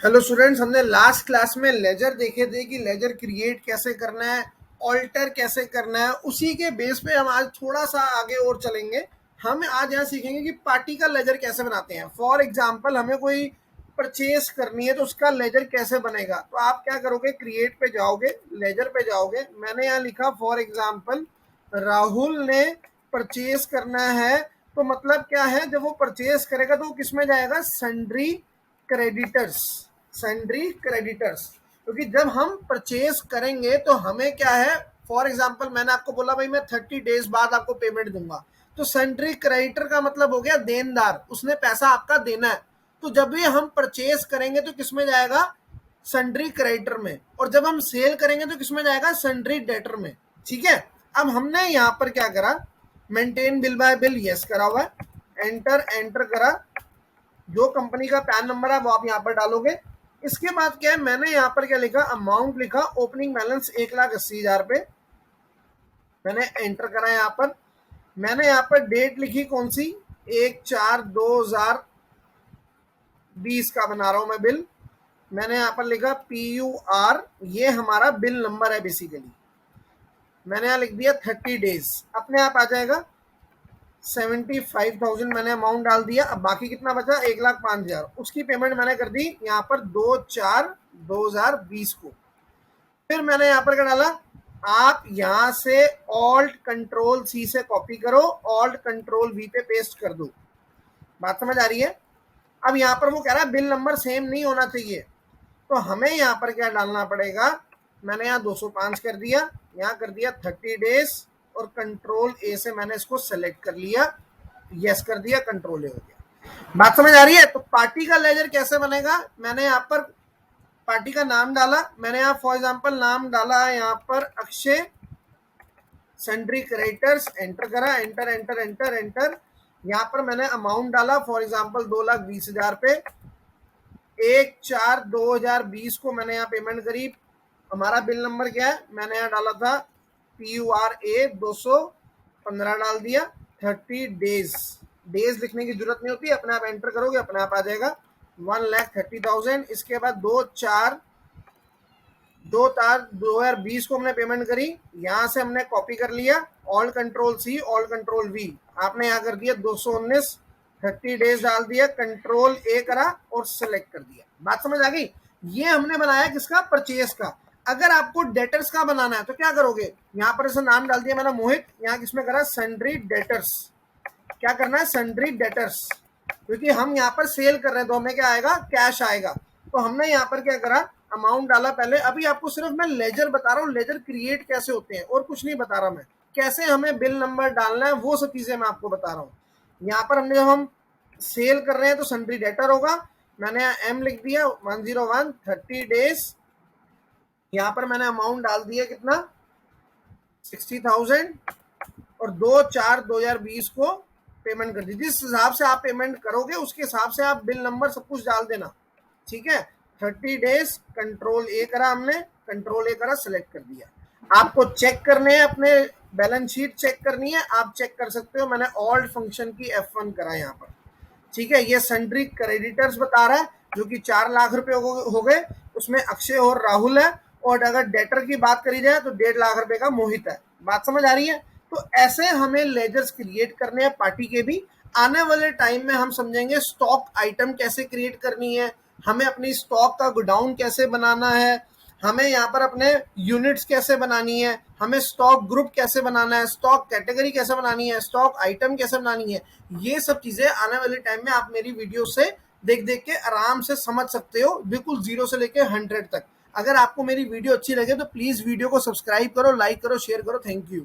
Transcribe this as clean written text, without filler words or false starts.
Hello students, हमने last class में laser देखे थे कि लेजर क्रिएट कैसे करना है, ऑल्टर कैसे करना है। उसी के बेस पे हम आज थोड़ा सा आगे और चलेंगे। हम आज यहाँ सीखेंगे कि पार्टी का लेजर कैसे बनाते हैं। फॉर एग्जांपल हमें कोई परचेज करनी है तो उसका लेजर कैसे बनेगा। तो आप क्या करोगे, क्रिएट पे जाओगे, लेजर पे जाओगे। मैंने यहाँ लिखा फॉर एग्जाम्पल राहुल ने परचेज करना है। तो मतलब क्या है, जब वो परचेज करेगा तो वो किस में जाएगा, सन्ड्री क्रेडिटर्स। सन्ड्री क्रेडिटर्स, क्योंकि जब हम परचेज करेंगे तो हमें क्या है, फॉर एग्जांपल मैंने आपको बोला भाई मैं 30 डेज बाद आपको पेमेंट दूंगा, तो सन्ड्री क्रेडिटर का मतलब हो गया देनदार, उसने पैसा आपका देना है। तो जब भी हम परचेज करेंगे तो किसमें जाएगा, सन्ड्री क्रेडिटर में। और जब हम सेल करेंगे तो किसमें जाएगा, सन्ड्री डेटर में। ठीक है, अब हमने यहाँ पर क्या करा, maintain bill bye bill yes करा हुआ है, एंटर एंटर करा। जो कंपनी का पैन नंबर है वो आप यहाँ पर डालोगे। इसके बाद क्या है, मैंने यहाँ पर क्या लिखा, अमाउंट लिखा, ओपनिंग बैलेंस 1,80,000 पे मैंने एंटर करा। यहाँ पर मैंने यहाँ पर डेट लिखी कौन सी, 1/4/2020 का बना रहा हूं मैं बिल। मैंने यहाँ पर लिखा PUR, ये हमारा बिल नंबर है बेसिकली। मैंने यहाँ लिख दिया 30 डेज, अपने आप आ जाएगा। 75,000 मैंने अमाउंट डाल दिया। अब बाकी कितना बचा, 1,05,000, उसकी पेमेंट मैंने कर दी यहाँ पर 2/4/2020 को। फिर मैंने यहाँ पर क्या डाला, आप यहाँ से ऑल्ट कंट्रोल सी से कॉपी करो, ऑल्ट कंट्रोल वी पे पेस्ट कर दो। बात समझ आ रही है। अब यहाँ पर वो कह रहा है बिल नंबर सेम नहीं होना चाहिए, तो हमें यहाँ पर क्या डालना पड़ेगा, मैंने यहाँ 205 कर दिया, यहाँ कर दिया 30 डेज, और कंट्रोल ए से मैंने इसको सेलेक्ट कर लिया, यस कर दिया, कंट्रोल ए हो गया। बात समझ आ रही है। तो पार्टी का लेजर कैसे बनेगा, मैंने यहाँ पर पार्टी का नाम डाला, मैंने यहाँ फॉर एग्जांपल नाम डाला है यहाँ पर अक्षय सन्ड्री क्रेडिटर्स, एंटर करा, एंटर एंटर एंटर एंटर। यहाँ पर मैंने अमाउंट डाला फॉर एग्जांपल 2,20,000 पे, 1/4/2020 को मैंने यहाँ पेमेंट करी। हमारा बिल नंबर क्या है, मैंने यहाँ डाला था PURA 215 डाल दिया। 30 डेज, डेज लिखने की जरूरत नहीं होती, अपने आप एंटर करोगे अपने आप आ जाएगा 1,30,000। इसके बाद 2/4/2020 को हमने पेमेंट करी, यहाँ से हमने कॉपी कर लिया, all control C all control V, आपने यहाँ कर दिया 219, 30 डेज डाल दिया, कंट्रोल ए करा और सिलेक्ट कर दिया। बात समझ आ गई। ये हमने बनाया किसका, परचेज का। अगर आपको डेटर्स का बनाना है तो क्या करोगे, यहाँ पर ऐसा नाम डाल दिया मैंने मोहित, यहाँ किसमें करा, सन्ड्री डेटर्स। क्या करना है, सन्ड्री डेटर्स, क्योंकि हम यहाँ पर सेल कर रहे हैं तो हमें क्या आएगा, कैश आएगा। तो हमने यहाँ पर क्या करा, अमाउंट डाला पहले। अभी आपको सिर्फ मैं लेजर बता रहा हूँ, लेजर क्रिएट कैसे होते हैं, और कुछ नहीं बता रहा मैं। कैसे हमें बिल नंबर डालना है वो सब चीजें मैं आपको बता रहा हूँ। यहाँ पर हमने, जब हम सेल कर रहे हैं तो सन्ड्री डेटर होगा, मैंने यहाँ एम लिख दिया 101, 30 डेज। यहाँ पर मैंने अमाउंट डाल दिया कितना, 60,000, और 2/4/2020 को पेमेंट कर दी। जिस हिसाब से आप पेमेंट करोगे उसके हिसाब से आप बिल नंबर सब कुछ डाल देना। ठीक है, 30 डेज, कंट्रोल ए करा हमने, कंट्रोल ए करा, सिलेक्ट कर दिया। आपको चेक करने हैं, अपने बैलेंस शीट चेक करनी है, आप चेक कर सकते हो। मैंने ऑल्ट फंक्शन की F1 करा यहाँ पर। ठीक है, ये सन्ड्री क्रेडिटर्स बता रहा है, जो कि 4 लाख रुपए हो गए, उसमें अक्षय और राहुल है। और अगर डेटर की बात करी जाए तो 1.5 लाख रुपए का मोहित है। बात समझ आ रही है। तो ऐसे हमें लेजर्स क्रिएट करने हैं पार्टी के भी। आने वाले टाइम में हम समझेंगे स्टॉक आइटम कैसे क्रिएट करनी है, हमें अपनी स्टॉक का गोडाउन कैसे बनाना है, हमें यहाँ पर अपने यूनिट्स कैसे बनानी है, हमें स्टॉक ग्रुप कैसे बनाना है, स्टॉक कैटेगरी कैसे बनानी है, स्टॉक आइटम कैसे बनानी है। ये सब चीजें आने वाले टाइम में आप मेरी वीडियो से देख देख के आराम से समझ सकते हो, बिल्कुल 0 से लेके 100 तक। अगर आपको मेरी वीडियो अच्छी लगे तो प्लीज वीडियो को सब्सक्राइब करो, लाइक करो, शेयर करो। Thank you.